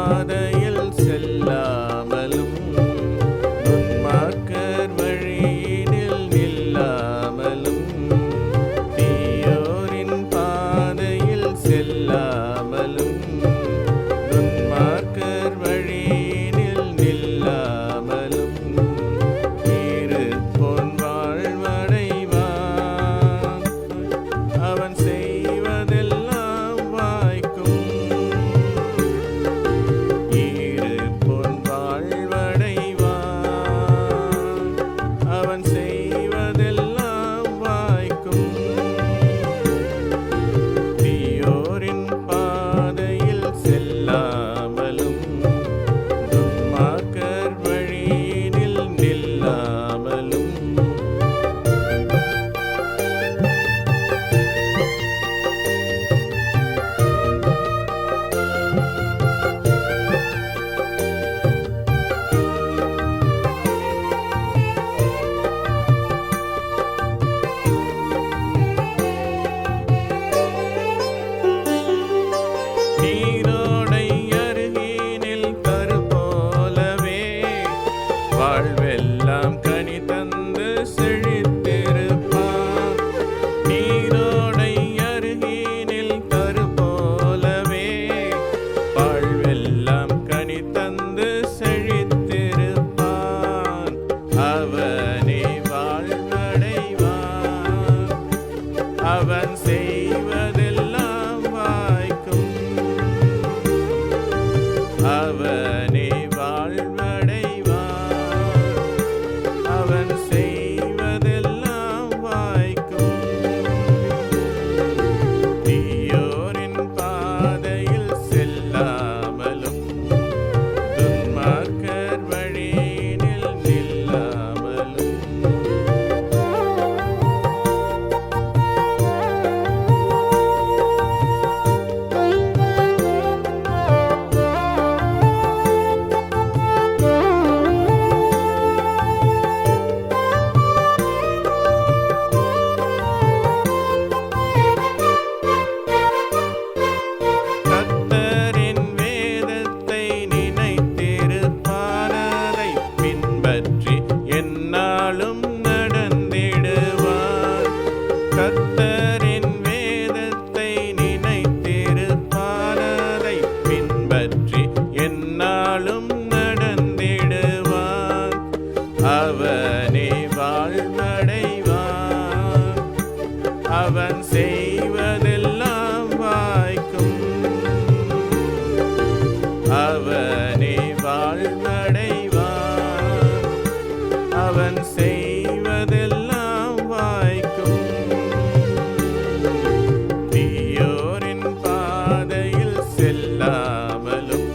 பாதையில் செல்லாமலும் துன்மார்க்கர் வழியினில் நில்லாமலும் தீயோரின் பாதையில் செல்லாமலும் துன்மார்க்கர் வழியினில் நில்லாமலும் இருப்போன் வாழ்வடைவான். அவன் செய்வதெல்லாம் வாய்க்கும். இருப்போன் வாழ்வடைவான். அவன் செய்வதெல்லாம் வாய்க்கும். தீயோரின் பாதையில் செல்லாமலும் துன்மார்க்கர் வழியினில் நில்லாமலும் நீரோடை அருகினில் கரு போலவே வாழ்வெல்லாம் கனி தந்து செழித்திருப்பான். நீரோடை அருகினில் கரு போலவே வாழ்வெல்லாம் கனி தந்து செழித்திருப்பான். அவனே வாழ்வடைவான். அவன் செய்வதெல்லாம் வாய்க்கும். அவனே வாழ்வடைவான். அவன் செய்வதெல்லாம் வாய்க்கும். தீயோரின் பாதையில் செல்லாமலும் துன்மார்க்கர் வழியினில் நில்லாமலும் கர்த்தரின் வேதத்தை நினைத்திருப்பான். அதைப் பின்பற்றி எந்நாளும் நடந்திடுவான். கர்த்தரின் வேதத்தை நினைத்திருப்பான். அதைப் பின்பற்றி எந்நாளும் நடந்திடுவான். அவனே வாழ்வடைவான். அவன் செய்வதெல்லாம் வாய்க்கும். அவனே வாழ்வடைவான். அவன் செய்வதெல்லாம் வாய்க்கும். தீயோரின் பாதையில் செல்லாமலும்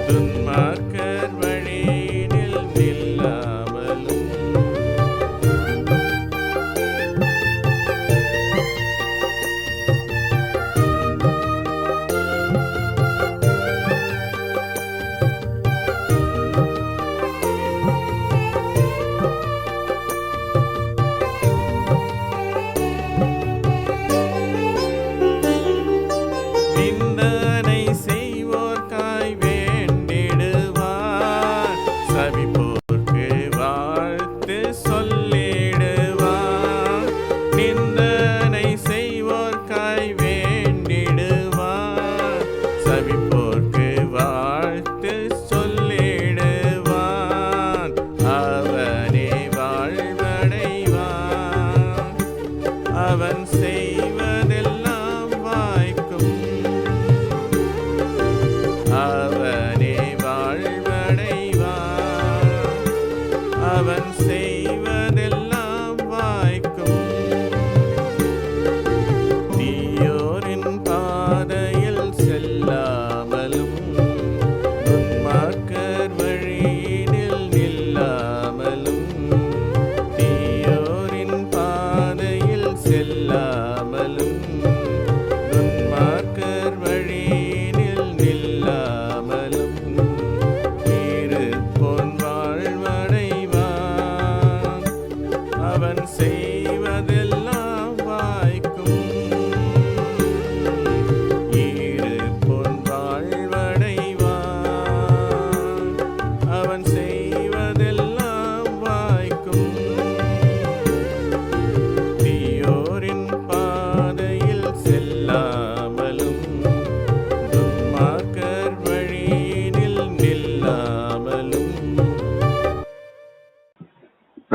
துன்மார்க்கர் வழியினில் நில்லாமலும்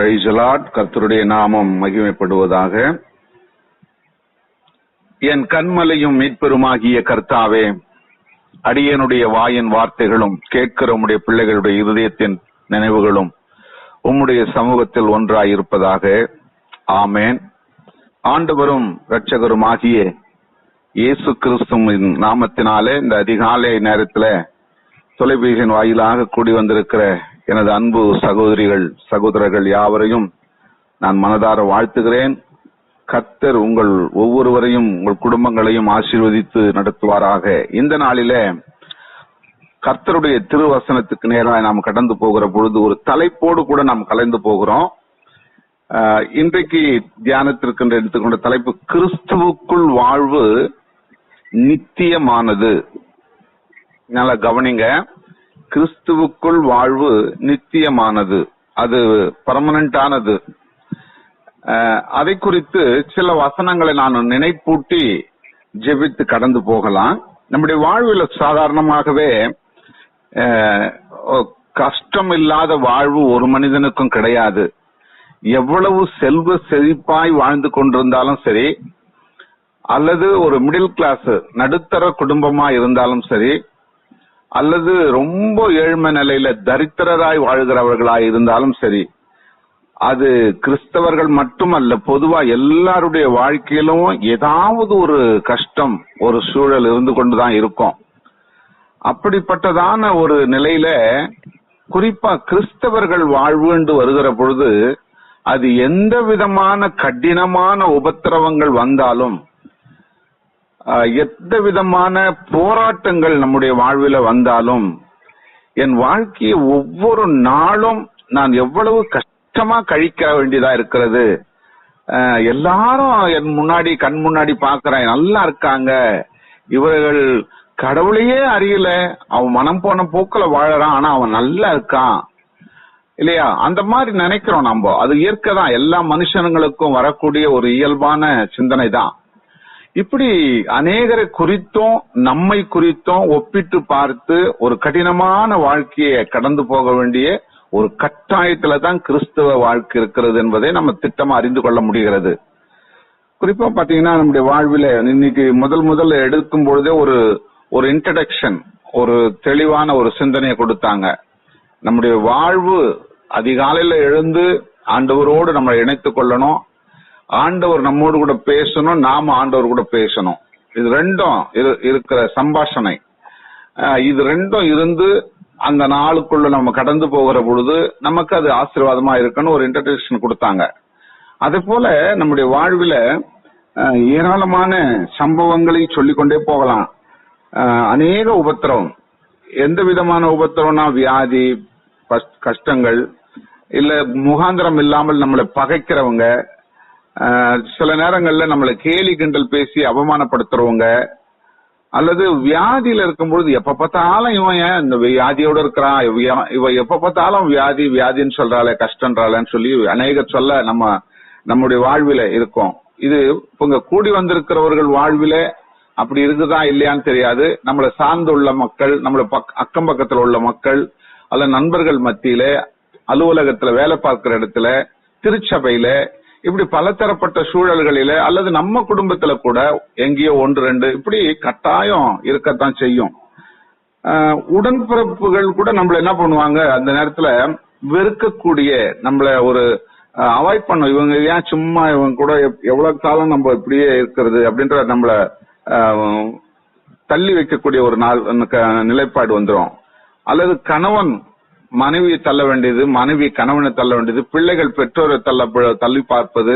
பிரைஸ் தி லார்ட். கர்த்தருடைய நாமம் மகிமைப்படுவதாக. என் கண்மலையும் மீட்பெருமாகிய கர்த்தாவே, அடியனுடைய வாயின் வார்த்தைகளும் கேட்கிற உம்முடைய பிள்ளைகளுடைய இருதயத்தின் நினைவுகளும் உம்முடைய சமூகத்தில் ஒன்றாயிருப்பதாக. ஆமேன். ஆண்டவரும் இரட்சகரும் ஆகிய இயேசு கிறிஸ்துவின் நாமத்தினாலே இந்த அதிகாலை நேரத்தில் தொலைபேசியின் வாயிலாக கூடி வந்திருக்கிற எனது அன்பு சகோதரிகள் சகோதரர்கள் யாவரையும் நான் மனதார வாழ்த்துகிறேன். கர்த்தர் உங்கள் ஒவ்வொருவரையும் உங்கள் குடும்பங்களையும் ஆசீர்வதித்து நடத்துவாராக. இந்த நாளிலே கர்த்தருடைய திருவசனத்துக்கு நேராக நாம் கடந்து போகிற பொழுது ஒரு தலைப்போடு கூட நாம் கலந்து போகிறோம். இன்றைக்கு தியானத்திற்கு எடுத்துக்கொண்ட தலைப்பு கிறிஸ்துவுக்குள் வாழ்வு நித்தியமானது. நல்லா கவனிங்க. கிறிஸ்துவுக்குள் வாழ்வு நித்தியமானது, அது பர்மனண்டானது. அதை குறித்து சில வசனங்களை நான் நினைப்பூட்டி ஜெபித்து கடந்து போகலாம். நம்முடைய வாழ்வில் சாதாரணமாகவே கஷ்டம் இல்லாத வாழ்வு ஒரு மனிதனுக்கும் கிடையாது. எவ்வளவு செல்வ செழிப்பாய் வாழ்ந்து கொண்டிருந்தாலும் சரி, அல்லது ஒரு மிடில் கிளாஸ் நடுத்தர குடும்பமா இருந்தாலும் சரி, அல்லது ரொம்ப ஏழ்மை நிலையில தரித்திரராய் வாழ்கிறவர்களாய் இருந்தாலும் சரி, அது கிறிஸ்தவர்கள் மட்டுமல்ல, பொதுவா எல்லாருடைய வாழ்க்கையிலும் ஏதாவது ஒரு கஷ்டம், ஒரு சூழல் இருந்து கொண்டுதான் இருக்கும். அப்படிப்பட்டதான ஒரு நிலையில குறிப்பா கிறிஸ்தவர்கள் வாழ்வு என்று வருகிற பொழுது அது எந்த விதமான கடினமான உபத்திரவங்கள் வந்தாலும், எந்த விதமான போராட்டங்கள் நம்முடைய வாழ்வில் வந்தாலும், என் வாழ்க்கையை ஒவ்வொரு நாளும் நான் எவ்வளவு கஷ்டமா கழிக்க வேண்டியதா இருக்கிறது. எல்லாரும் என் முன்னாடி கண் முன்னாடி பாக்குறேன், நல்லா இருக்காங்க, இவர்கள் கடவுளையே அறியல, அவன் மனம் போன போக்குல வாழறான், ஆனா அவன் நல்லா இருக்கான் இல்லையா? அந்த மாதிரி நினைக்கிறோம் நம்ம. அது இயற்கை தான், எல்லா மனுஷனுங்களுக்கும் வரக்கூடிய ஒரு இயல்பான சிந்தனை தான். இப்படி அநேகரை குறித்தும் நம்மை குறித்தும் ஒப்பிட்டு பார்த்து ஒரு கடினமான வாழ்க்கையை கடந்து போக வேண்டிய ஒரு கட்டாயத்துல தான் கிறிஸ்தவ வாழ்க்கை இருக்கிறது என்பதை நம்ம திட்டமா அறிந்து கொள்ள முடிகிறது. குறிப்பா பாத்தீங்கன்னா நம்முடைய வாழ்வில் இன்னைக்கு முதல் எடுக்கும் பொழுதே ஒரு இன்ட்ரடக்ஷன், ஒரு தெளிவான ஒரு சிந்தனையை கொடுத்தாங்க. நம்முடைய வாழ்வு அதிகாலையில எழுந்து ஆண்டவரோடு நம்ம இணைத்துக் கொள்ளணும், ஆண்டவர் நம்மோடு கூட பேசணும், நாம ஆண்டவர் கூட பேசணும். இது ரெண்டும் இருக்கிற சம்பாஷணை, இது ரெண்டும் இருந்து அந்த நாளுக்குள்ள நம்ம கடந்து போகிற பொழுது நமக்கு அது ஆசீர்வாதமா இருக்குன்னு ஒரு இன்ட்ரடக்ஷன் கொடுத்தாங்க. அதே போல நம்முடைய வாழ்வில் ஏராளமான சம்பவங்களை சொல்லிக்கொண்டே போகலாம். அநேக உபத்திரவம், எந்த விதமான உபத்திரவம்னா வியாதி, கஷ்டங்கள், இல்ல முகாந்திரம் இல்லாமல் நம்மளை பகைக்கிறவங்க, சில நேரங்கள்ல நம்மளை கேலி கிண்டல் பேசி அவமானப்படுத்துறவங்க, அல்லது வியாதியில இருக்கும்பொழுது எப்ப பார்த்தாலும் இவன் ஏன் இந்த வியாதியோட இருக்கிறான், இவ எப்ப பார்த்தாலும் வியாதின்னு சொல்றாளே, கஷ்டன்றாளன்னு சொல்லி அநேக சொல்ல நம்முடைய வாழ்வில இருக்கும். இது இவங்க கூடி வந்திருக்கிறவர்கள் வாழ்வில அப்படி இருக்குதா இல்லையான்னு தெரியாது. நம்மளை சார்ந்துள்ள மக்கள், நம்மள அக்கம் பக்கத்துல உள்ள மக்கள், அல்ல நண்பர்கள் மத்தியில, அலுவலகத்துல வேலை பார்க்கிற இடத்துல, திருச்சபையில, இப்படி பலதரப்பட்ட சூழல்களில, அல்லது நம்ம குடும்பத்துல கூட எங்கேயோ ஒன்று ரெண்டு இப்படி கட்டாயம் இருக்கத்தான் செய்யும். உடன்பிறப்புகள் கூட நம்மள என்ன பண்ணுவாங்க, அந்த நேரத்துல வெறுக்கக்கூடிய, நம்மள ஒரு அவாய்ட் பண்ணும். இவங்க ஏன் சும்மா இவங்க கூட எவ்வளவு காலம் நம்ம இப்படியே இருக்கிறது அப்படின்ற நம்மள தள்ளி வைக்கக்கூடிய ஒரு நிலைப்பாடு வந்துடும். அல்லது கணவன் மனைவியை தள்ள வேண்டியது, மனைவி கணவனை தள்ள வேண்டியது, பிள்ளைகள் பெற்றோரை தள்ளி பார்ப்பது,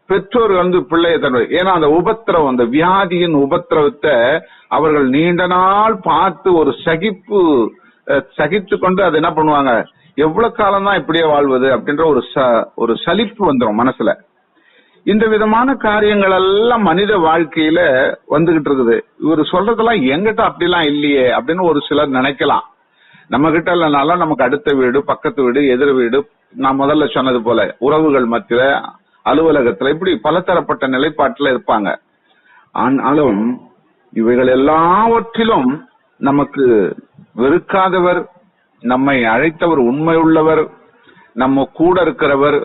பெற்றோர் பிள்ளையை தள்ள. ஏன்னா அந்த உபத்திரவம், அந்த வியாதியின் உபத்திரவத்தை அவர்கள் நீண்ட நாள் பார்த்து ஒரு சகித்து கொண்டு அதை என்ன பண்ணுவாங்க, எவ்வளவு காலம் தான் இப்படியே வாழ்வது அப்படின்ற ஒரு சலிப்பு வந்துடும் மனசுல. இந்த விதமான காரியங்கள் எல்லாம் மனித வாழ்க்கையில வந்துகிட்டு இருக்குது. இவர் சொல்றதெல்லாம் எங்கிட்ட அப்படிலாம் இல்லையே அப்படின்னு ஒரு சிலர் நினைக்கலாம். நம்ம கிட்ட இல்லைனாலும் நமக்கு அடுத்த வீடு, பக்கத்து வீடு, எதிர் வீடு, நான் முதல்ல சொன்னது போல உறவுகள் மத்தியில, அலுவலகத்துல, இப்படி பலதரப்பட்ட நிலைப்பாட்டுல இருப்பாங்க. ஆனாலும் இவைகள் எல்லாவற்றிலும் நமக்கு வெறுக்காதவர், நம்மை அழைத்தவர் உண்மை உள்ளவர், நம்ம கூட இருக்கிறவர்,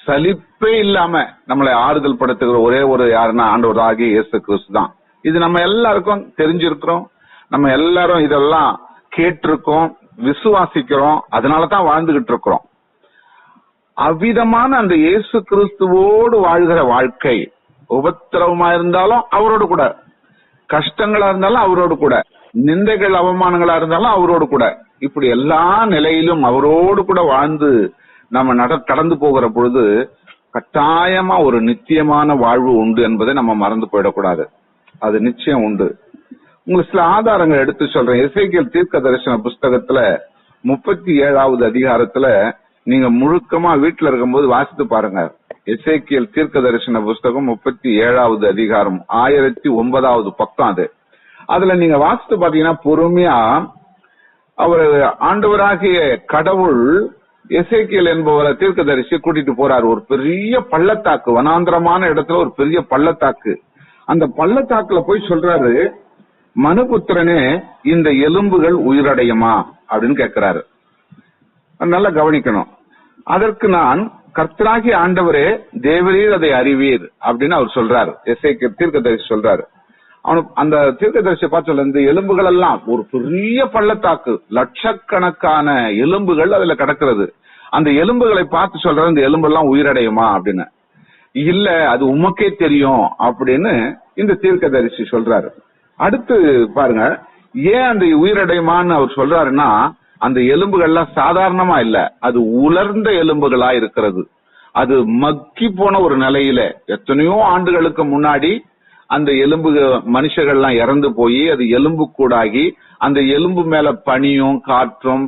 சலிப்பே இல்லாம நம்மளை ஆறுதல் படுத்துகிற ஒரே ஒரு யாருன்னா ஆண்டவராகிய இயேசு கிறிஸ்து தான். இது நம்ம எல்லாருக்கும் தெரிஞ்சிருக்கிறோம், நம்ம எல்லாரும் இதெல்லாம் கேட்டிருக்கோம், விசுவாசிக்கிறோம், அதனாலதான் வாழ்ந்துகிட்டு இருக்கிறோம். அவ்விதமான அந்த இயேசு கிறிஸ்துவோடு வாழ்கிற வாழ்க்கை, உபத்திரவமா இருந்தாலும் அவரோடு கூட, கஷ்டங்களா இருந்தாலும் அவரோடு கூட, நிந்தைகள் அவமானங்களா இருந்தாலும் அவரோடு கூட, இப்படி எல்லா நிலையிலும் அவரோடு கூட வாழ்ந்து நம்ம கடந்து போகிற பொழுது கட்டாயமா ஒரு நித்தியமான வாழ்வு உண்டு என்பதை நம்ம மறந்து போயிடக்கூடாது. அது நிச்சயம் உண்டு. உங்களுக்கு சில ஆதாரங்கள் எடுத்து சொல்றேன். எசேக்கியேல் தீர்க்க தரிசன புஸ்தகத்துல 37வது அதிகாரத்துல நீங்க முழுக்கமா வீட்டுல இருக்கும்போது வாசித்து பாருங்க. எசேக்கியேல் தீர்க்க தரிசன புஸ்தகம் 37வது அதிகாரம் 1009வது பக்கம். அதுல நீங்க வாசித்து பாத்தீங்கன்னா பொறுமையா அவர் ஆண்டவராகிய கடவுள் எசேக்கியேல் என்பவரை தீர்க்கதரிசி கூட்டிட்டு போறாரு. ஒரு பெரிய பள்ளத்தாக்கு, வனாந்திரமான இடத்துல ஒரு பெரிய பள்ளத்தாக்கு. அந்த பள்ளத்தாக்குல போய் சொல்றாரு, மனுபுத்திரனே இந்த எலும்புகள் உயிரடையுமா அப்படின்னு கேட்கிறாரு. நல்லா கவனிக்கணும். அதற்கு நான், கர்த்தராகிய ஆண்டவரே தேவரீர் அதை அறிவீர் அப்படின்னு அவர் சொல்றாரு. எசேக்கியேல் தீர்க்கதரிசி சொல்றாரு. அவனுக்கு அந்த தீர்க்கதரிசியை பார்த்து சொல்ல, இந்த எலும்புகள் எல்லாம் ஒரு பெரிய பள்ளத்தாக்கு, லட்சக்கணக்கான எலும்புகள் அதுல கிடக்கிறது. அந்த எலும்புகளை பார்த்து சொல்ற, இந்த எலும்பு எல்லாம் உயிரடையுமா அப்படின்னு. இல்ல, அது உமக்கே தெரியும் அப்படின்னு இந்த தீர்க்கதரிசி சொல்றாரு. அடுத்து பாருங்க, ஏன் அந்த உயிரடையுமான்னு அவர் சொல்றாருன்னா, அந்த எலும்புகள்லாம் சாதாரணமா இல்ல, அது உலர்ந்த எலும்புகளா இருக்கிறது. அது மக்கி போன ஒரு நிலையில, எத்தனையோ ஆண்டுகளுக்கு முன்னாடி அந்த எலும்பு மனுஷர்கள்லாம் இறந்து போய் அது எலும்பு கூடாகி, அந்த எலும்பு மேல பனியும் காற்றும்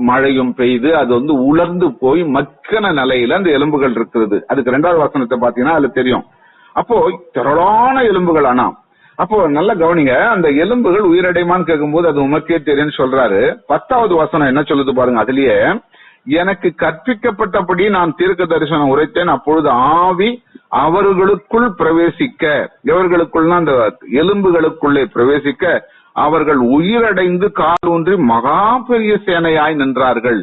மழையும் பெய்து அது உலர்ந்து போய் மக்கின நிலையில அந்த எலும்புகள் இருக்கிறது. அதுக்கு 2வது வசனத்தை பாத்தீங்கன்னா அதுல தெரியும். அப்போ திரளான எலும்புகள். ஆனா அப்போ நல்ல கவனிங்க, அந்த எலும்புகள் உயிரடைமான்னு கேட்கும்போது அது உமக்கே தெரியும்னு சொல்றாரு. 10வது வசனம் என்ன சொல்லுது பாருங்க. அதுலயே, எனக்கு கற்பிக்கப்பட்டபடி நான் தீர்க்க தரிசனம் உரைத்தேன், அப்பொழுது ஆவி அவர்களுக்குள் பிரவேசிக்க, எவர்களுக்குள்னா அந்த எலும்புகளுக்குள்ளே பிரவேசிக்க, அவர்கள் உயிரடைந்து கால் ஊன்றி மகா பெரிய சேனையாய் நின்றார்கள்.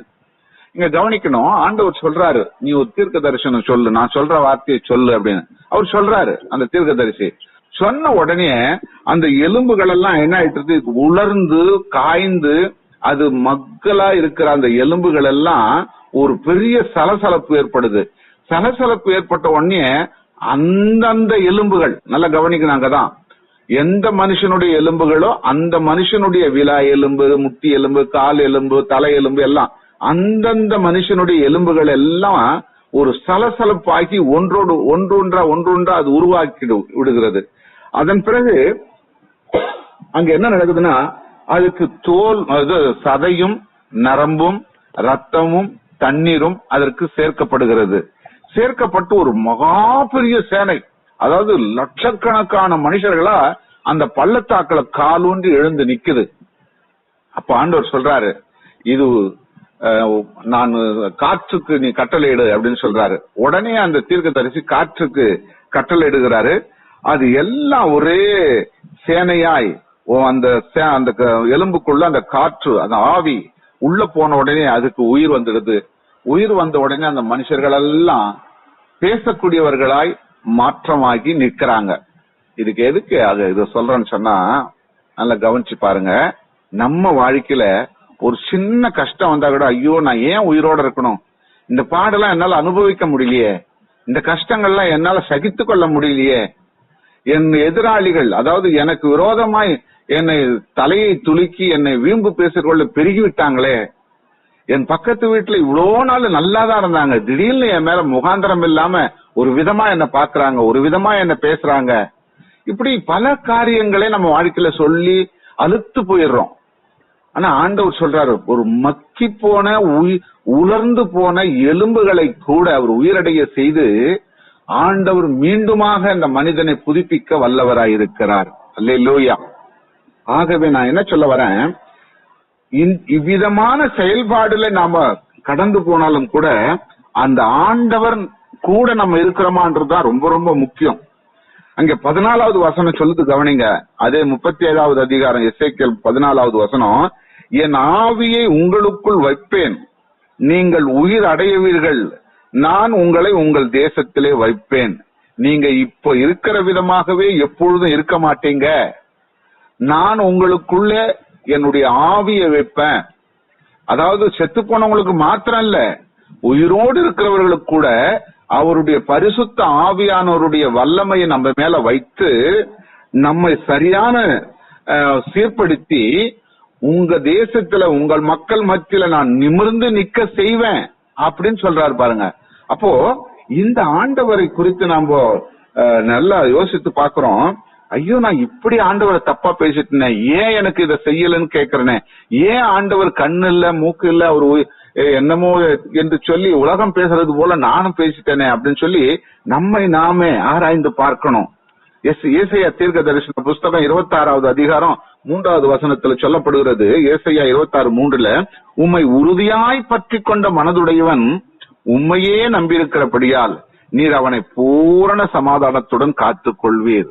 இங்க கவனிக்கணும், ஆண்டவர் சொல்றாரு, நீ ஒரு தீர்க்க தரிசனம் சொல்லு, நான் சொல்ற வார்த்தையை சொல்லு அப்படின்னு அவர் சொல்றாரு. அந்த தீர்க்க தரிசி சொன்ன உடனே அந்த எலும்புகள் எல்லாம் என்ன ஆயிட்டு, உலர்ந்து காய்ந்து அது மக்களா இருக்கிற அந்த எலும்புகள் எல்லாம் ஒரு பெரிய சலசலப்பு ஏற்படுது. சலசலப்பு ஏற்பட்ட உடனே அந்தந்த எலும்புகள், நல்லா கவனிக்கணும், அங்கதான் எந்த மனுஷனுடைய எலும்புகளோ அந்த மனுஷனுடைய விலா எலும்பு, முட்டி எலும்பு, கால் எலும்பு, தலை எலும்பு எல்லாம் அந்தந்த மனுஷனுடைய எலும்புகள் எல்லாம் ஒரு சலசலப்பாக்கி ஒன்றொன்றா அது உருவாக்கி விடுகிறது. அதன் பிறகு அங்க என்ன நடக்குதுன்னா, அதுக்கு தோல், சதையும் நரம்பும் ரத்தமும் தண்ணீரும் அதற்கு சேர்க்கப்படுகிறது. சேர்க்கப்பட்டு ஒரு மகா பெரிய சேனை, அதாவது லட்சக்கணக்கான மனுஷர்களா அந்த பள்ளத்தாக்குல காலூன்றி எழுந்து நிக்குது. அப்ப ஆண்டவர் சொல்றாரு, இது நான் காற்றுக்கு நீ கட்டளையிடு அப்படின்னு சொல்றாரு. உடனே அந்த தீர்க்கதரிசி காற்றுக்கு கட்டளையிடுகிறாரு. அது எல்லாம் ஒரே சேனையாய் அந்த எலும்புக்குள்ள அந்த காற்று, அந்த ஆவி உள்ள போன உடனே அதுக்கு உயிர் வந்துடுது. உயிர் வந்த உடனே அந்த மனுஷர்கள் எல்லாம் பேசக்கூடியவர்களாய் மாற்றமாகி நிற்கிறாங்க. இதுக்கு எதுக்கு இத சொல்றேன்னு சொன்னா, நல்லா கவனிச்சு பாருங்க. நம்ம வாழ்க்கையில ஒரு சின்ன கஷ்டம் வந்தா கூட, ஐயோ நான் ஏன் உயிரோட இருக்கணும், இந்த பாடெல்லாம் என்னால அனுபவிக்க முடியலையே, இந்த கஷ்டங்கள்லாம் என்னால சகித்து கொள்ள முடியலையே, என் எதிராளிகள், அதாவது எனக்கு விரோதமாய் என்னை தலையை துலுக்கி என்னை வீம்பு பேசிக்கொள்ள பெருகி விட்டாங்களே, என் பக்கத்து வீட்டுல இவ்வளோ நாள் நல்லாதான் இருந்தாங்க, திடீர்னு என் மேல முகாந்திரம் இல்லாம ஒரு விதமா என்ன பாக்குறாங்க, ஒரு விதமா என்ன பேசுறாங்க, இப்படி பல காரியங்களை நம்ம வாழ்க்கையில சொல்லி அழுத்து போயிடுறோம். ஆனா ஆண்டவர் சொல்றாரு, ஒரு மக்கி போன உலர்ந்து போன எலும்புகளை கூட அவர் உயிரடைய செய்து ஆண்டவர் மீண்டுமாக இந்த மனிதனை புதுப்பிக்க வல்லவராயிருக்கிறார். அல்லேலூயா. ஆகவே நான் என்ன சொல்ல வரேன், இவ்விதமான செயல்பாடுல நாம கடந்து போனாலும் கூட அந்த ஆண்டவர் கூட நம்ம இருக்கிறோமான்றதுதான் ரொம்ப ரொம்ப முக்கியம். அங்க 14வது வசனம் சொல்லுது, கவனிங்க. அதே 37வது அதிகாரம் எசேக்கியேல் 14வது வசனம், என் ஆவியை உங்களுக்குள் வைப்பேன், நீங்கள் உயிர் அடைவீர்கள், நான் உங்களை உங்கள் தேசத்திலே வைப்பேன். நீங்க இப்போ இருக்கிற விதமாகவே எப்பொழுதும் இருக்க மாட்டீங்க. நான் உங்களுக்குள்ள என்னுடைய ஆவியை வைப்பேன். அதாவது செத்து போனவங்களுக்கு மாத்திரம் இல்ல, உயிரோடு இருக்கிறவர்களுக்கு கூட அவருடைய பரிசுத்த ஆவியானவருடைய வல்லமையை நம்ம மேல வைத்து நம்மை சரியான சீர்படுத்தி உங்க தேசத்துல உங்கள் மக்கள் மத்தியில நான் நிமிர்ந்து நிக்க செய்வேன் அப்படின்னு சொல்றாரு பாருங்க. அப்போ இந்த ஆண்டவரை குறித்து நாம நல்லா யோசித்து பாக்குறோம். ஐயோ, நான் இப்படி ஆண்டவரை தப்பா பேசிட்டேன், ஏன் எனக்கு இதை செய்யலன்னு கேக்குறேனே, ஏன் ஆண்டவர் கண்ணு இல்ல மூக்கு இல்ல அவரு என்னமோ என்று சொல்லி உலகம் பேசுறது போல நானும் பேசிட்டேனே அப்படின்னு சொல்லி நம்மை நாமே ஆராய்ந்து பார்க்கணும். ஏசாயா தீர்க்க தரிசன புஸ்தகம் 26வது அதிகாரம் 3வது வசனத்துல சொல்லப்படுகிறது. ஏசாயா 26:3 உம்மை உறுதியாய் பற்றி கொண்ட மனதுடையவன் உம்மையே நம்பியிருக்கிறபடியால் நீர் அவனை பூரண சமாதானத்துடன் காத்துக் கொள்வீர்.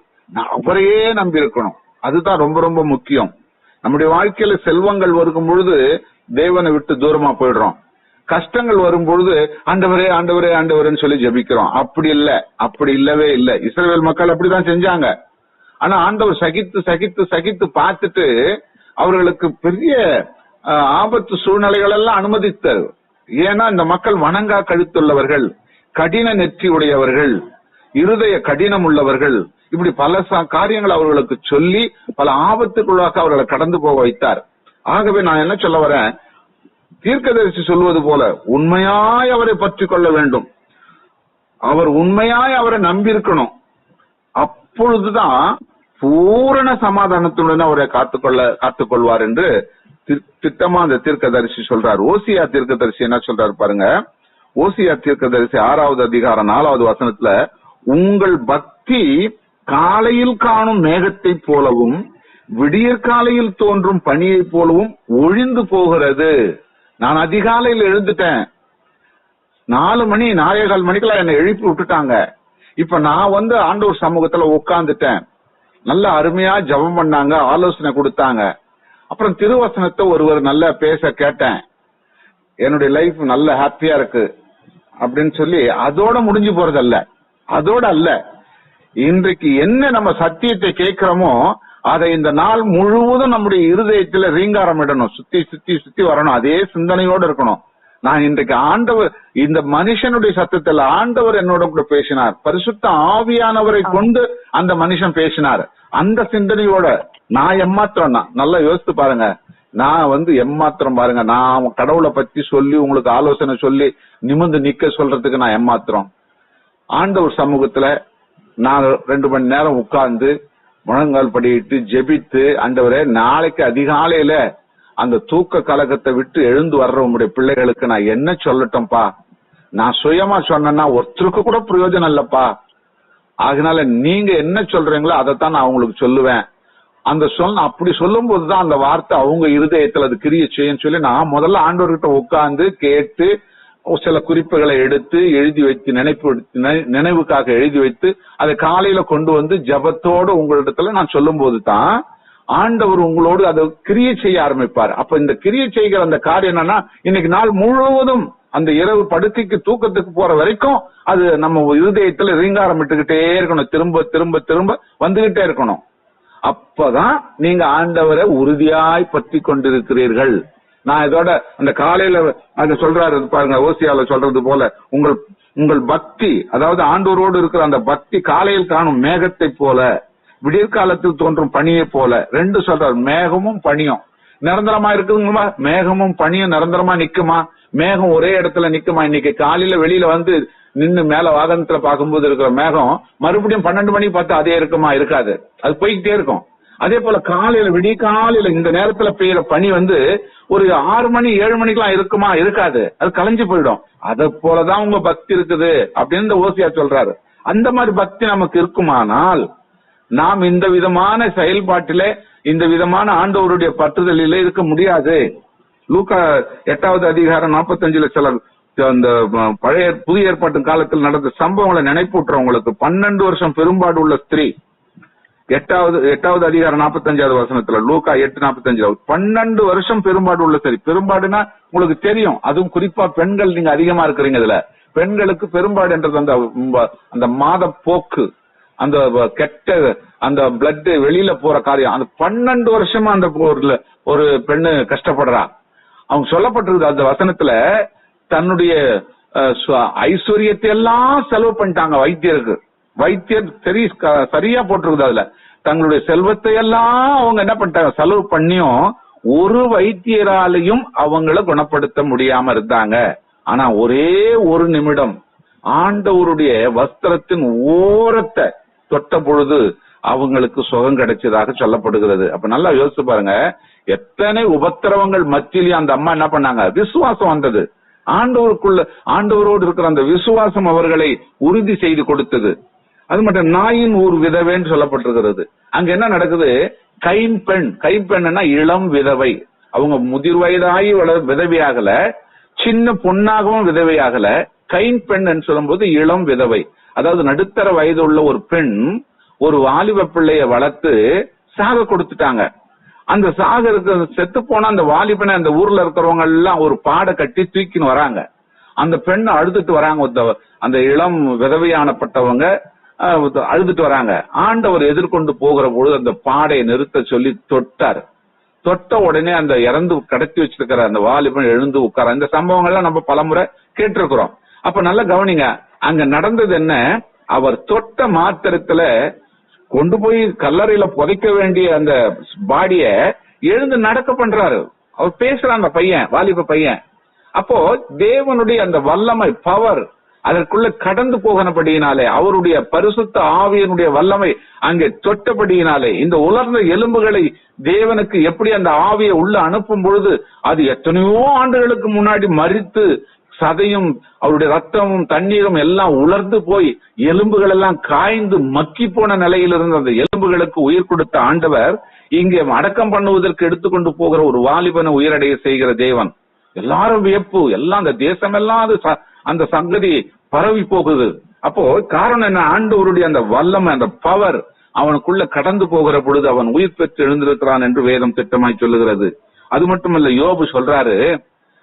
அவரையே நம்பியிருக்கணும். அதுதான் ரொம்ப ரொம்ப முக்கியம். நம்முடைய வாழ்க்கையில செல்வங்கள் வரும் பொழுது தேவனை விட்டு தூரமா போயிடுறோம். கஷ்டங்கள் வரும் பொழுது ஆண்டவரே ஆண்டவரே ஆண்டவரேன்னு சொல்லி ஜெபிக்கிறோம். அப்படி இல்ல, அப்படி இல்லவே இல்லை. இஸ்ரவேல் மக்கள் அப்படிதான் செஞ்சாங்க. ஆனா ஆண்டவர் சகித்து சகித்து சகித்து பார்த்துட்டு அவர்களுக்கு பெரிய ஆபத்து சூழ்நிலைகள் எல்லாம் அனுமதித்தார். ஏன்னா இந்த மக்கள் வணங்கா கழுத்துள்ளவர்கள், கடின நெற்றி உடையவர்கள், இருதய கடினம் உள்ளவர்கள், இப்படி பல காரியங்கள் அவர்களுக்கு சொல்லி பல ஆபத்துக்குள்ளாக அவர்களை கடந்து போக வைத்தார். ஆகவே நான் என்ன சொல்ல வரேன், தீர்க்கதரிசி சொல்வது போல உண்மையாய் அவரை பற்றி கொள்ள வேண்டும். அவர் உண்மையாய் அவரை நம்பியிருக்கணும். அப்பொழுதுதான் பூரண சமாதானத்துடன் அவரை காத்துக்கொள்வார் என்று திட்டமா அந்த தீர்க்கதரிசி சொல்றார். ஓசியா தீர்க்கதரிசி என்ன சொல்றாரு பாருங்க. ஓசியா தீர்க்கதரிசி 6வது அதிகாரம் 4வது வசனத்துல உங்கள் பக்தி காலையில் காணும் மேகத்தை போலவும் விடியற் காலையில் தோன்றும் பனியை போலவும் ஒழிந்து போகிறது. நான் அதிகாலையில் எழுந்துட்டேன், 4 மணி 4:15 மணிக்கெல்லாம் என்னை எழுப்பி விட்டுட்டாங்க. இப்ப நான் ஆண்டவர் சமூகத்துல உட்கார்ந்துட்டேன். நல்ல அருமையா ஜெபம் பண்ணாங்க, ஆலோசனை கொடுத்தாங்க. அப்புறம் திருவசனத்தை ஒருவர் நல்லா பேச கேட்டேன். என்னுடைய லைஃப் நல்ல ஹாப்பியா இருக்கு அப்படின்னு சொல்லி அதோட முடிஞ்சு போறதல்ல. அதோட அல்ல, இன்றைக்கு என்ன நம்ம சத்தியத்தை கேட்கிறோமோ அதை இந்த நாள் முழுவதும் நம்முடைய இருதயத்துல ரீங்காரம் இடணும், சுத்தி சுத்தி சுத்தி வரணும். அதே சிந்தனையோடு இருக்கணும். நான் இன்றைக்கு ஆண்டவர், இந்த மனுஷனுடைய சத்தத்துல ஆண்டவர் என்னோட கூட பேசினார், பரிசுத்த ஆவியானவரை கொண்டு அந்த மனுஷன் பேசினார். அந்த சிந்தனையோட நான் எம்மாத்திரம் தான். நல்லா யோசித்து பாருங்க. நான் எம்மாத்திரம் பாருங்க. நான் கடவுளை பத்தி சொல்லி உங்களுக்கு ஆலோசனை சொல்லி நிமிர்ந்து நிக்க சொல்றதுக்கு நான் எம்மாத்திரம். ஆண்டவர் சமூகத்துல நான் 2 மணி நேரம் உட்கார்ந்து முழங்கால் படியிட்டு ஜெபித்து, ஆண்டவரே நாளைக்கு அதிகாலையில அந்த தூக்க கலக்கத்தை விட்டு எழுந்து வர்ற உங்களுடைய பிள்ளைகளுக்கு நான் என்ன சொல்லட்டும்பா, நான் சுயமா சொன்னா ஒருத்தருக்கு கூட பிரயோஜனம் இல்லப்பா, அதனால நீங்க என்ன சொல்றீங்களோ அதைத்தான் நான் அவங்களுக்கு சொல்லுவேன். அந்த அப்படி சொல்லும் போதுதான் அந்த வார்த்தை அவங்க இருதயத்துல அது கிரிய செய்யும் சொல்லி நான் முதல்ல ஆண்டவர்கிட்ட உட்கார்ந்து கேட்டு சில குறிப்புகளை எடுத்து எழுதி வைத்து நினைவுக்காக எழுதி வைத்து அதை காலையில கொண்டு ஜபத்தோடு உங்களிடத்துல நான் சொல்லும் போதுதான் ஆண்டவர் உங்களோடு அதை கிரியை செய்ய ஆரம்பிப்பார். அப்ப இந்த கிரியை செய்கிற அந்த காரியம் என்னன்னா, இன்னைக்கு நாள் முழுவதும் அந்த இரவு படுக்கைக்கு தூக்கத்துக்கு போற வரைக்கும் அது நம்ம இருதயத்துல ரீங்காரம் விட்டுக்கிட்டே இருக்கணும், திரும்ப திரும்ப திரும்ப வந்துகிட்டே இருக்கணும். அப்பதான் நீங்க ஆண்டவரை உறுதியாய் பற்றி கொண்டிருக்கிறீர்கள். நான் இதோட அந்த காலையில அங்க சொல்றாரு பாருங்க, ஓசியால சொல்றது போல உங்கள் பக்தி, அதாவது ஆண்டவரோடு இருக்கிற அந்த பக்தி காலையில் காணும் மேகத்தை போல விடியற்காலத்தில் தோன்றும் பனியை போல. 2 சொல்றாரு, மேகமும் பனியும் நிரந்தரமா இருக்குதுங்களா? மேகமும் பனியும் நிரந்தரமா நிக்குமா? மேகம் ஒரே இடத்துல நிக்குமா? இன்னைக்கு காலையில வெளியில நின்னு மேல வாகனத்துல பார்க்கும்போது இருக்கிற மேகம் மறுபடியும் 12 மணிக்கு பார்த்தா அதே இருக்குமா? இருக்காது, அது போய்கிட்டே இருக்கும். அதே போல காலையில விடிய காலையில இந்த நேரத்துல பெய்யற பனி ஒரு 6 மணி 7 மணிக்கெல்லாம் இருக்குமா? இருக்காது, அது கலைஞ்சு போயிடும். அத போலதான் உங்க பக்தி இருக்குது அப்படின்னு ஓசியா சொல்றாரு. அந்த மாதிரி பக்தி நமக்கு இருக்குமானால் நாம் இந்த விதமான செயல்பாட்டிலே இந்த விதமான ஆண்டவருடைய பற்றுதலிலே இருக்க முடியாது. லூக்கா 8வது அதிகாரம் 45 சில அந்த பழைய புதிய ஏற்பாட்டு காலத்தில் நடந்த சம்பவங்களை நினைப்பூட்டுறவங்களுக்கு 12 வருஷம் பெரும்பாடு உள்ள ஸ்திரீ, 8வது அதிகாரம் 45வது வசனத்துல லூக்கா 8:45 12 வருஷம் பெரும்பாடு உள்ள ஸ்திரீ. பெரும்பாடுனா உங்களுக்கு தெரியும், அதுவும் குறிப்பா பெண்கள் நீங்க அதிகமா இருக்கிறீங்க. இதுல பெண்களுக்கு பெரும்பாடு என்றது அந்த மாத போக்கு, அந்த கெட்ட அந்த பிளட் வெளியில போற காரியம், அந்த 12 வருஷமா அந்த ஒரு பெண்ணு கஷ்டப்படுறா. அவங்க சொல்லப்பட்டிருக்கு அந்த வசனத்துல, தன்னுடைய ஐஸ்வர்யத்தை எல்லாம் செலவு பண்ணிட்டாங்க வைத்தியருக்கு. வைத்தியர் சரியா போட்டிருக்குது அதுல. தங்களுடைய செல்வத்தை எல்லாம் அவங்க என்ன பண்ணிட்டாங்க, செலவு பண்ணியும் ஒரு வைத்தியராலையும் அவங்கள குணப்படுத்த முடியாம இருந்தாங்க. ஆனா ஒரே ஒரு நிமிடம் ஆண்டவருடைய வஸ்திரத்தின் ஓரத்தை தொட்ட பொழுது அவங்களுக்கு சுகம் கிடைச்சதாக சொல்லப்படுகிறது. அப்ப நல்லா யோசிச்சு பாருங்க, எத்தனை உபத்திரவங்கள் மத்தியிலும் அந்த அம்மா என்ன பண்ணாங்க, விசுவாசம் வந்தது. ஆண்டவரோடு இருக்கிற அந்த விசுவாசம் அவர்களை உறுதி செய்து கொடுத்தது. அது மட்டும் நாயின் ஊர் விதவைன்னு சொல்லப்பட்டிருக்கிறது. அங்க என்ன நடக்குது, கைம்பெண்னா இளம் விதவை. அவங்க முதிர் வயதாகி விதவையாகல, சின்ன பொண்ணாகவும் விதவையாகல. கைம்பெண் சொல்லும் போது இளம் விதவை, அதாவது நடுத்தர வயது உள்ள ஒரு பெண் ஒரு வாலிப பிள்ளைய வளர்த்து சாக கொடுத்துட்டாங்க. அந்த சாகருக்கு செத்து போன அந்த வாலிபனை அந்த ஊர்ல இருக்கிறவங்க எல்லாம் ஒரு பாடை கட்டி தூக்கின்னு வராங்க. அந்த பெண்ணை அழுதுட்டு வராங்க. அந்த இளம் விதவையானப்பட்டவங்க அழுதுட்டு வராங்க. ஆண்டவர் எதிர்கொண்டு போகிற பொழுது அந்த பாடையை நிறுத்த சொல்லி தொட்டார். தொட்ட உடனே அந்த இறந்து கடத்தி வச்சிருக்கிற அந்த வாலிபன் எழுந்து உட்கார. இந்த சம்பவங்கள்லாம் நம்ம பலமுறை கேட்டிருக்கிறோம். அப்ப நல்லா கவனிங்க, அங்க நடந்தது என்ன, அவர் தொட்ட மாத்திரத்துல கொண்டு போய் கல்லறையில புதைக்க வேண்டிய அந்த பாடிய எழுந்து நடக்க பண்றாரு. அவர் பேசுறான் அந்த பையன், வாலிப பையன். அப்போ தேவனுடைய அந்த வல்லமை, பவர் அதற்குள்ள கடந்து போகனபடியினாலே, அவருடைய பரிசுத்த ஆவியனுடைய வல்லமை அங்கே தொட்டபடியினாலே, இந்த உலர்ந்த எலும்புகளை தேவனுக்கு எப்படி அந்த ஆவியை உள்ள அனுப்பும் பொழுது அது எத்தனையோ ஆண்டுகளுக்கு முன்னாடி மரித்து சதையும் அவருடைய ரத்தமும் தண்ணீரும் எல்லாம் உலர்ந்து போய் எலும்புகள் எல்லாம் காய்ந்து மக்கி போன நிலையில் இருந்த அந்த எலும்புகளுக்கு உயிர் கொடுத்த ஆண்டவர் இங்கே அடக்கம் பண்ணுவதற்கு எடுத்துக்கொண்டு போகிற ஒரு வாலிபனை உயிரடைய செய்கிற தேவன். எல்லாரும் வியப்பு, எல்லாம் அந்த தேசம் எல்லாம் அந்த சங்கதி பரவி போகுது. அப்போ காரணம் என்ன, ஆண்டவருடைய அந்த வல்லமை, அந்த பவர் அவனுக்குள்ள கடந்து போகிற பொழுது அவன் உயிர் பெற்று எழுந்திருக்கிறான் என்று வேதம் திட்டமாய் சொல்லுகிறது. அது மட்டுமல்ல, யோபு சொல்றாரு,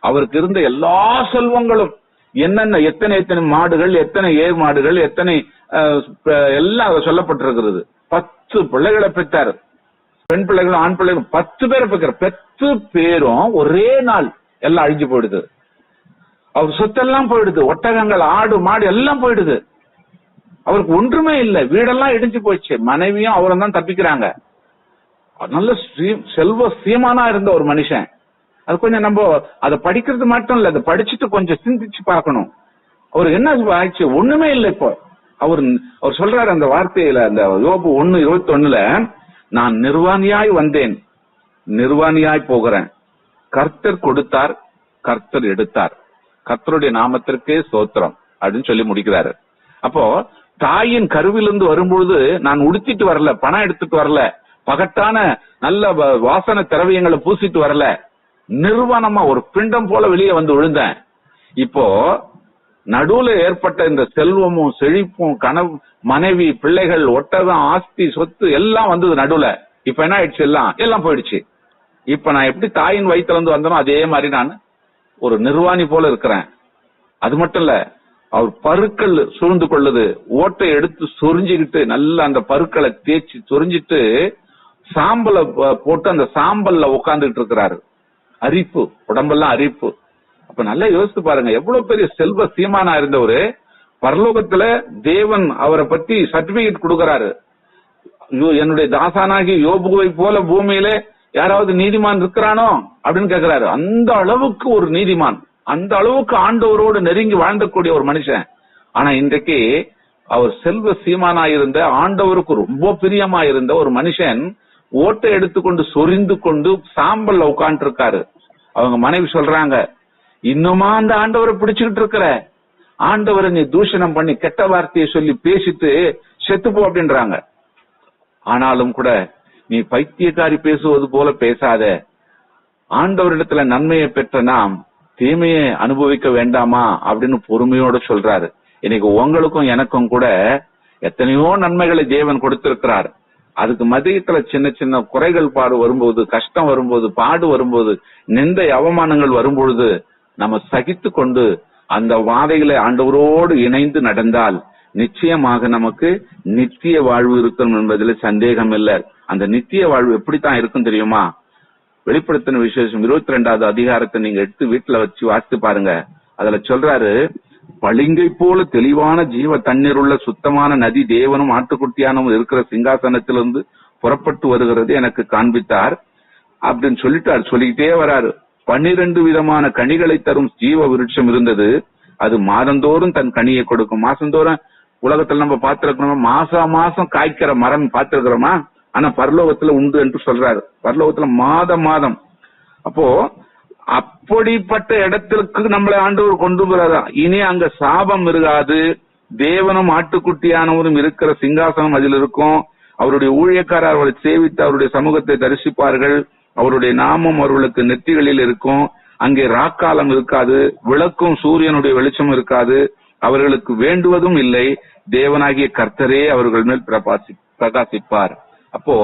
அவருக்கு இருந்த எல்லா செல்வங்களும் என்னென்ன, எத்தனை மாடுகள், எத்தனை ஏர் மாடுகள், எத்தனை எல்லாம் சொல்லப்பட்டிருக்கிறது. 10 பிள்ளைகளை பெற்றார். பெண் பிள்ளைகளும் ஆண் பிள்ளைகளும் 10 பேரை பெற்றார். 10 பேரும் ஒரே நாள் எல்லாம் அழிஞ்சு போயிடுது. அவர் சொத்தெல்லாம் போயிடுது. ஒட்டகங்கள், ஆடு, மாடு எல்லாம் போயிடுது. அவருக்கு ஒன்றுமே இல்லை. வீடெல்லாம் இடிஞ்சு போயிடுச்சு. மனைவியும் அவரும் தான் தப்பிக்கிறாங்க. நல்ல செல்வ சீமானா இருந்த ஒரு மனுஷன். அது கொஞ்சம் நம்ம அதை படிக்கிறது மட்டும் இல்ல, அதை படிச்சுட்டு கொஞ்சம் சிந்திச்சு பார்க்கணும். அவருக்கு என்ன ஆயிடுச்சு, ஒண்ணுமே இல்லை. இப்போ அவர் சொல்றாரு அந்த வார்த்தையில, அந்த யோபு 1:21, நான் நிர்வாணியாய் வந்தேன், நிர்வாணியாய் போகிறேன். கர்த்தர் கொடுத்தார், கர்த்தர் எடுத்தார், கர்த்தருடைய நாமத்திற்கே ஸ்தோத்திரம் அப்படின்னு சொல்லி முடிக்கிறாரு. அப்போ தாயின் கருவிலிருந்து வரும்பொழுது நான் உடுத்திட்டு வரல, பணம் எடுத்துட்டு வரல, பகட்டான நல்ல வாசன திரவியங்களை பூசிட்டு வரல, நிர்வாணமா ஒரு பிண்டம் போல வெளியே வந்து விழுந்தேன். இப்போ நடுவுல ஏற்பட்ட இந்த செல்வமும் செழிப்பும், கனவு, மனைவி, பிள்ளைகள், ஒட்டகம், ஆஸ்தி, சொத்து எல்லாம் வந்தது நடுவுல. இப்ப என்ன ஆயிடுச்சு, எல்லாம் போயிடுச்சு. இப்ப நான் எப்படி தாயின் வயிற்றுல இருந்து வந்தனோ அதே மாதிரி நான் ஒரு நிர்வாணி போல இருக்கிறேன். அது மட்டும் இல்ல, அவர் பருக்கள் சூழ்ந்து கொள்ளுது. ஓட்டை எடுத்து சொரிஞ்சுக்கிட்டு நல்ல அந்த பருக்களை தேய்ச்சி சொரிஞ்சிட்டு சாம்பலை போட்டு அந்த சாம்பல்ல உட்கார்ந்துட்டு இருக்கிறாரு. அரிப்பு, உடம்பெல்லாம் அரிப்பு. அப்ப நல்லா யோசித்து பாருங்க, எவ்வளவு பெரிய செல்வ சீமானா இருந்தவரு. பரலோகத்துல தேவன் அவரை பத்தி சர்டிபிகேட் கொடுக்கிறாரு. என்னுடைய தாசானாகி யோபுவை போல பூமியில யாராவது நீதிமான் இருக்கிறானோ அப்படின்னு கேட்கிறாரு. அந்த அளவுக்கு ஒரு நீதிமான், அந்த அளவுக்கு ஆண்டவரோடு நெருங்கி வாழ்ந்தக்கூடிய ஒரு மனுஷன். ஆனா இன்றைக்கு அவர் செல்வ சீமானா இருந்த, ஆண்டவருக்கு ரொம்ப பிரியமா இருந்த ஒரு மனுஷன் ஓட்டை எடுத்துக்கொண்டு சொரிந்து கொண்டு சாம்பல்ல உட்கார்ந்து இருக்காரு. அவங்க மனைவி சொல்றாங்க, இன்னுமா அந்த ஆண்டவரை பிடிச்சுக்கிட்டு இருக்கிற, ஆண்டவரை நீ தூஷணம் பண்ணி கெட்ட வார்த்தையை சொல்லி பேசிட்டு செத்துப்போ அப்படின்றாங்க. ஆனாலும் கூட நீ பைத்தியக்காரி பேசுவது போல பேசாத, ஆண்டவரிடத்துல நன்மையை பெற்ற நாம் தீமையை அனுபவிக்க வேண்டாமா அப்படின்னு பொறுமையோட சொல்றாரு. இன்னைக்கு உங்களுக்கும் எனக்கும் கூட எத்தனையோ நன்மைகளை தேவன் கொடுத்திருக்கிறார். அதுக்கு மதியத்துல சின்ன சின்ன குறைகள் பாடு வரும்போது, கஷ்டம் வரும்போது, பாடு வரும்போது, நிந்தை அவமானங்கள் வரும்பொழுது நம்ம சகித்து கொண்டு அந்த வாதையில ஆண்டவரோடு இணைந்து நடந்தால் நிச்சயமாக நமக்கு நித்திய வாழ்வு இருக்கும் என்பதில் சந்தேகம் இல்லை. அந்த நித்திய வாழ்வு எப்படித்தான் இருக்கும் தெரியுமா? வெளிப்படுத்தின விசேஷம் 22வது அதிகாரத்தை நீங்க எடுத்து வீட்டுல வச்சு வாசித்து பாருங்க. அதுல சொல்றாரு, பளிங்கை போல தெளிவான ஜீவ தண்ணீர் உள்ள சுத்தமான நதி தேவனும் ஆட்டுக்குட்டியானவும் இருக்கிற சிங்காசனத்திலிருந்து புறப்பட்டு வருகிறது எனக்கு காண்பித்தார் அப்படின்னு சொல்லிக்கிட்டே வராரு. 12 விதமான கனிகளை தரும் ஜீவ விருட்சம் இருந்தது. அது மாதந்தோறும் தன் கனியை கொடுக்கும். மாசந்தோறும் உலகத்துல நம்ம பார்த்திருக்கிறோம், மாசம் காய்க்கிற மரம் பார்த்திருக்கிறோமா? ஆனா பரலோகத்துல உண்டு என்று சொல்றாரு. பரலோகத்துல மாதம். அப்போ அப்படிப்பட்ட இடத்திற்கு நம்மளை ஆண்டவர் கொண்டு போறாரா. இனி அங்க சாபம் இருக்காது. தேவனும் ஆட்டுக்குட்டியானவரும் இருக்கிற சிங்காசனம் அதில் இருக்கும். அவருடைய ஊழியக்காரர் அவரை சேவித்து அவருடைய சமூகத்தை தரிசிப்பார்கள். அவருடைய நாமம் அவர்களுக்கு நெற்றிகளில் இருக்கும். அங்கே ராக்காலம் இருக்காது. விளக்கும் சூரியனுடைய வெளிச்சம் இருக்காது. அவர்களுக்கு வேண்டுவதும் இல்லை. தேவனாகிய கர்த்தரே அவர்கள் மேல் பிரகாசிப்பார். அப்போ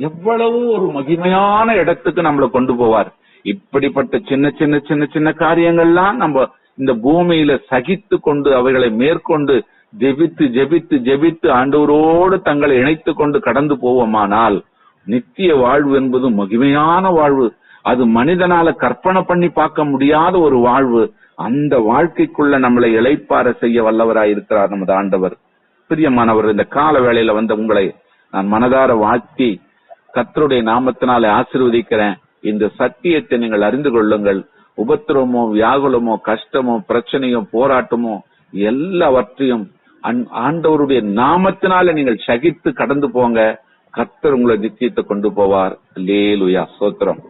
எவ்வளவு ஒரு மகிமையான இடத்துக்கு நம்மளை கொண்டு போவார். இப்படிப்பட்ட சின்ன காரியங்கள்லாம் நம்ம இந்த பூமியில சகித்து கொண்டு அவைகளை மேற்கொண்டு ஜெபித்து ஆண்டவரோடு தங்களை இணைத்து கொண்டு கடந்து போவோமானால் நித்திய வாழ்வு என்பது மகிமையான வாழ்வு. அது மனிதனால கற்பனை பண்ணி பார்க்க முடியாத ஒரு வாழ்வு. அந்த வாழ்க்கைக்குள்ள நம்மளை இளைப்பாற செய்ய வல்லவராய் இருக்கிறார் நமது ஆண்டவர். பிரியமானவர், இந்த கால வேளையில வந்த உங்களை நான் மனதார வாழ்த்தி கர்த்தருடைய நாமத்தினாலே ஆசீர்வதிக்கிறேன். இந்த சத்தியத்தை நீங்கள் அறிந்து கொள்ளுங்கள். உபத்திரமோ, வியாகுலமோ, கஷ்டமோ, பிரச்சனையோ, போராட்டமோ எல்லாவற்றையும் ஆண்டவருடைய நாமத்தினால நீங்கள் சகித்து கடந்து போங்க. கர்த்தர் உங்களை நிச்சயத்தை கொண்டு போவார். அல்லேலூயா, ஸ்தோத்திரம்.